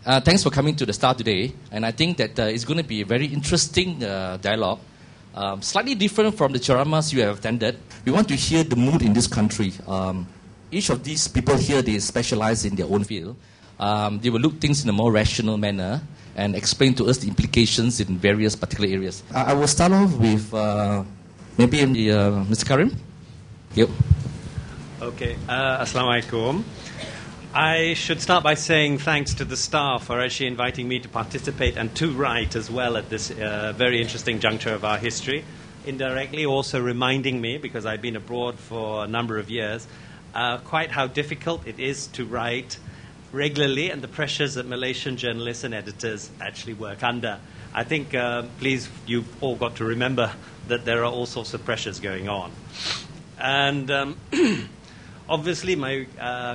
Thanks for coming to the Star today. And I think that it's going to be a very interesting dialogue. Slightly different from the charamas you have attended. We want to hear the mood in this country. Each of these people here, they specialize in their own field. They will look things in a more rational manner and explain to us the implications in various particular areas. I will start off with maybe Mr. Karim. Yep. Okay, Assalamu alaikum. I should start by saying thanks to the Star for actually inviting me to participate and to write as well at this very interesting juncture of our history. Indirectly also reminding me, because I've been abroad for a number of years, quite how difficult it is to write regularly and the pressures that Malaysian journalists and editors actually work under. I think, please, you've all got to remember that there are all sorts of pressures going on. And obviously, my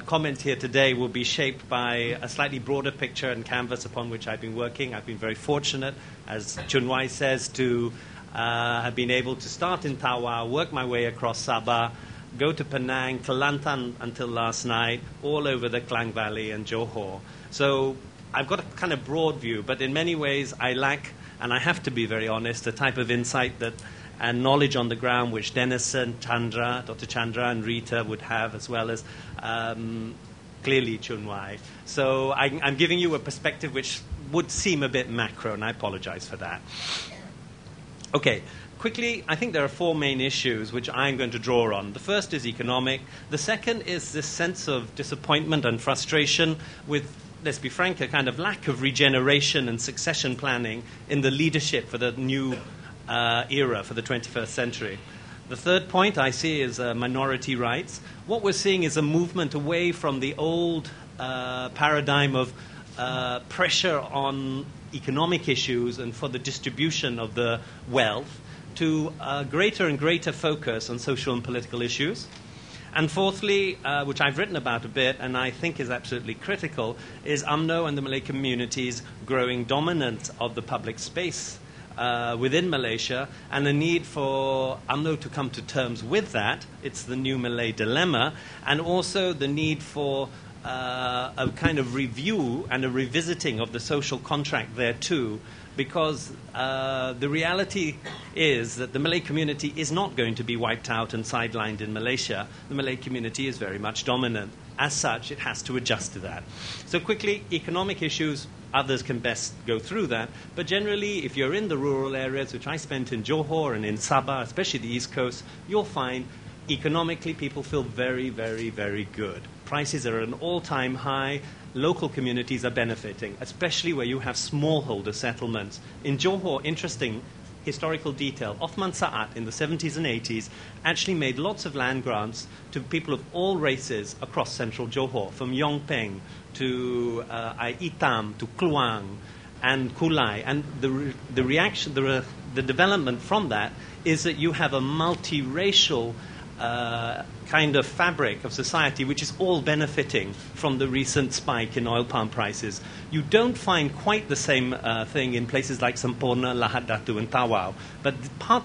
comment here today will be shaped by a slightly broader picture and canvas upon which I've been working. I've been very fortunate, as Chun Wai says, to have been able to start in Tawau, work my way across Sabah, go to Penang, Kelantan until last night, all over the Klang Valley and Johor. So I've got a kind of broad view, but in many ways I lack, and I have to be very honest, the type of insight that and knowledge on the ground which Dennison, Dr Chandra and Rita would have, as well as clearly Chun Wai. So I'm giving you a perspective which would seem a bit macro, and I apologize for that. Okay, quickly, I think there are four main issues which I'm going to draw on. The first is economic. The second is this sense of disappointment and frustration with, let's be frank, a kind of lack of regeneration and succession planning in the leadership for the new era for the 21st century. The third point I see is minority rights. What we're seeing is a movement away from the old paradigm of pressure on economic issues and for the distribution of the wealth to a greater and greater focus on social and political issues. And fourthly, which I've written about a bit and I think is absolutely critical, is UMNO and the Malay community's growing dominance of the public space within Malaysia, and the need for UMNO to come to terms with that. It's the new Malay dilemma, and also the need for a kind of review and a revisiting of the social contract there too, because the reality is that the Malay community is not going to be wiped out and sidelined in Malaysia. The Malay community is very much dominant. As such, it has to adjust to that. So quickly, economic issues, others can best go through that. But generally, if you're in the rural areas, which I spent in Johor and in Sabah, especially the East Coast, you'll find economically people feel very, very, very good. Prices are at an all-time high. Local communities are benefiting, especially where you have smallholder settlements. In Johor, interesting historical detail, Othman Saad in the 70s and 80s actually made lots of land grants to people of all races across central Johor, from Yong Peng to Itam to Kluang and Kulai. And the reaction, the development from that is that you have a multiracial kind of fabric of society which is all benefiting from the recent spike in oil palm prices. You don't find quite the same thing in places like Semporna, Lahad Datu and Tawau, but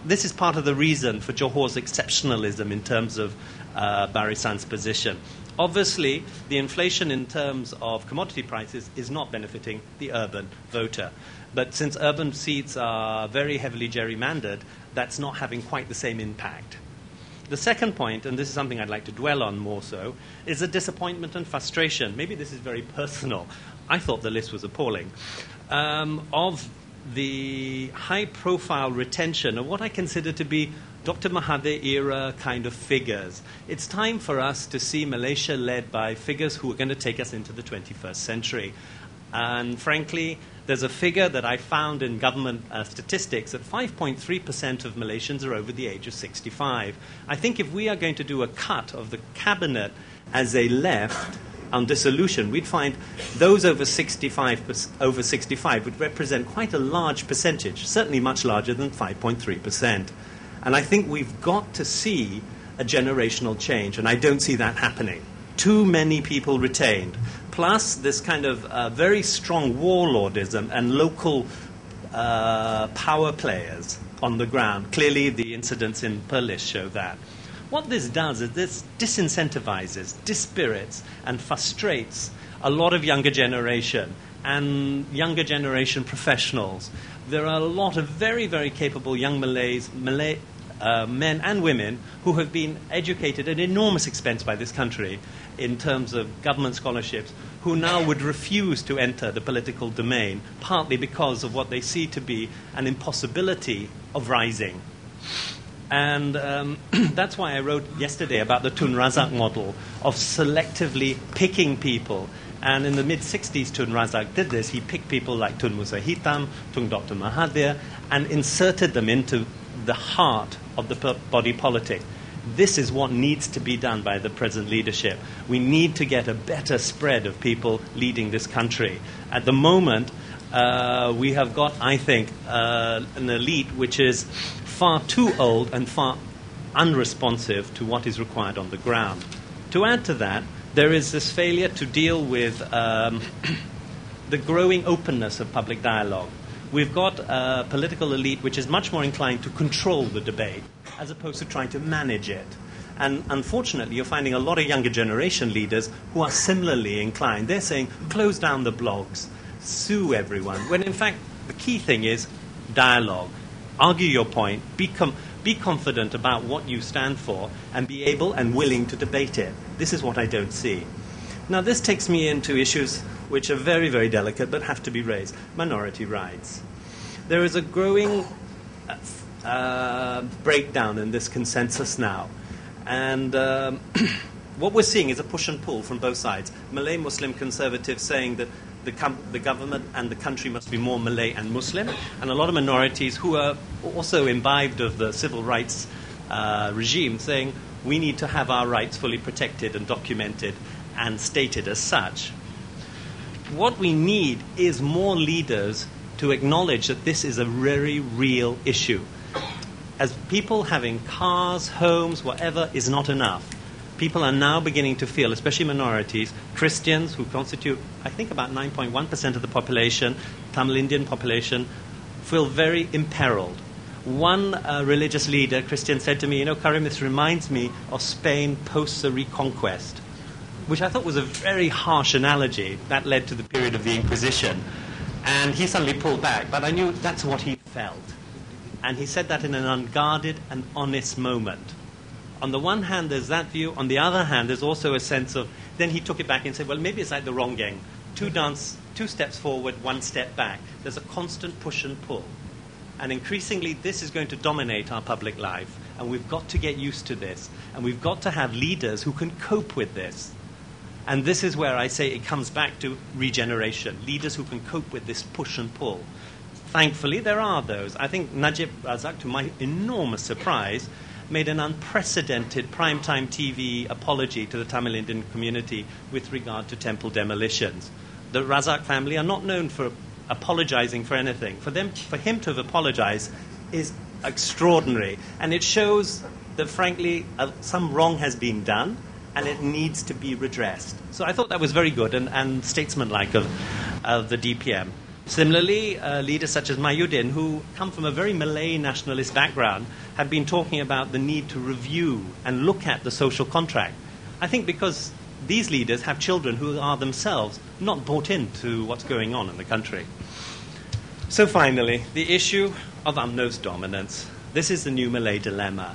this is part of the reason for Johor's exceptionalism in terms of Barisan's position. Obviously, the inflation in terms of commodity prices is not benefiting the urban voter. But since urban seats are very heavily gerrymandered, that's not having quite the same impact. The second point, and this is something I'd like to dwell on more so, is a disappointment and frustration. Maybe this is very personal. I thought the list was appalling. Of the high-profile retention of what I consider to be Dr. Mahathir era kind of figures. It's time for us to see Malaysia led by figures who are going to take us into the 21st century. And frankly, there's a figure that I found in government statistics that 5.3% of Malaysians are over the age of 65. I think if we are going to do a cut of the cabinet as a left on dissolution, we'd find those over 65 would represent quite a large percentage, certainly much larger than 5.3%. And I think we've got to see a generational change, and I don't see that happening. Too many people retained, plus this kind of very strong warlordism and local power players on the ground. Clearly, the incidents in Perlis show that. What this does is this disincentivizes, dispirits, and frustrates a lot of younger generation and younger generation professionals. There are a lot of very, very capable young Malay men and women who have been educated at enormous expense by this country in terms of government scholarships, who now would refuse to enter the political domain, partly because of what they see to be an impossibility of rising. And that's why I wrote yesterday about the Tun Razak model of selectively picking people. And in the mid-60s, Tun Razak did this. He picked people like Tun Musa Hitam, Tun Dr Mahathir, and inserted them into the heart of the body politic. This is what needs to be done by the present leadership. We need to get a better spread of people leading this country. At the moment, we have got, I think, an elite which is far too old and far unresponsive to what is required on the ground. To add to that, there is this failure to deal with the growing openness of public dialogue. We've got a political elite which is much more inclined to control the debate as opposed to trying to manage it. And unfortunately, you're finding a lot of younger generation leaders who are similarly inclined. They're saying, close down the blogs, sue everyone, when in fact the key thing is dialogue. Argue your point, be confident about what you stand for, and be able and willing to debate it. This is what I don't see. Now, this takes me into issues which are very, very delicate but have to be raised. Minority rights. There is a growing breakdown in this consensus now. And what we're seeing is a push and pull from both sides. Malay Muslim conservatives saying that the government and the country must be more Malay and Muslim, and a lot of minorities who are also imbibed of the civil rights regime saying we need to have our rights fully protected and documented and stated as such. What we need is more leaders to acknowledge that this is a very real issue. As people having cars, homes, whatever is not enough. People are now beginning to feel, especially minorities, Christians who constitute, I think, about 9.1% of the population, Tamil Indian population, feel very imperiled. One religious leader, Christian, said to me, Karim, this reminds me of Spain post the Reconquest, which I thought was a very harsh analogy. That led to the period of the Inquisition. And he suddenly pulled back, but I knew that's what he felt. And he said that in an unguarded and honest moment. On the one hand, there's that view. On the other hand, there's also a sense of... Then he took it back and said, well, maybe it's like the wrong game. Two steps forward, one step back. There's a constant push and pull. And increasingly, this is going to dominate our public life. And we've got to get used to this. And we've got to have leaders who can cope with this. And this is where I say it comes back to regeneration. Leaders who can cope with this push and pull. Thankfully, there are those. I think Najib Razak, to my enormous surprise, made an unprecedented primetime TV apology to the Tamil Indian community with regard to temple demolitions. The Razak family are not known for apologizing for anything. For him to have apologized is extraordinary. And it shows that, frankly, some wrong has been done and it needs to be redressed. So I thought that was very good and statesmanlike of the DPM. Similarly, leaders such as Mayuddin, who come from a very Malay nationalist background, have been talking about the need to review and look at the social contract. I think because these leaders have children who are themselves not bought into what's going on in the country. So finally, the issue of UMNO's dominance. This is the new Malay dilemma.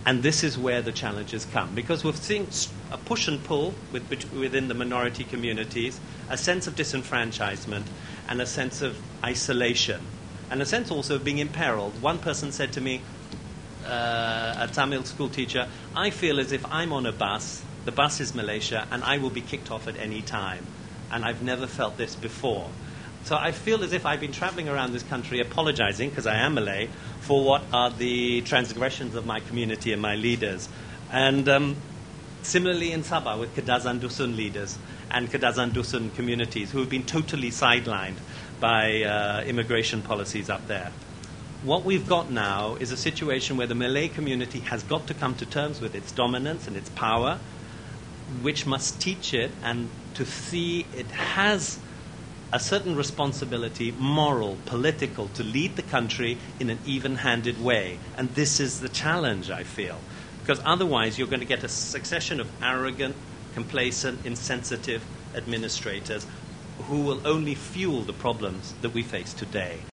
And this is where the challenges come. Because we've seen a push and pull within the minority communities, a sense of disenfranchisement, and a sense of isolation, and a sense also of being imperiled. One person said to me, a Tamil school teacher, I feel as if I'm on a bus, the bus is Malaysia, and I will be kicked off at any time. And I've never felt this before. So I feel as if I've been traveling around this country apologizing, because I am Malay, for what are the transgressions of my community and my leaders. And similarly in Sabah with Kedazan Dusun leaders and Kedazan Dusun communities who have been totally sidelined by immigration policies up there. What we've got now is a situation where the Malay community has got to come to terms with its dominance and its power, which must teach it and to see it has a certain responsibility, moral, political, to lead the country in an even-handed way. And this is the challenge, I feel. Because otherwise you're going to get a succession of arrogant, complacent, insensitive administrators who will only fuel the problems that we face today.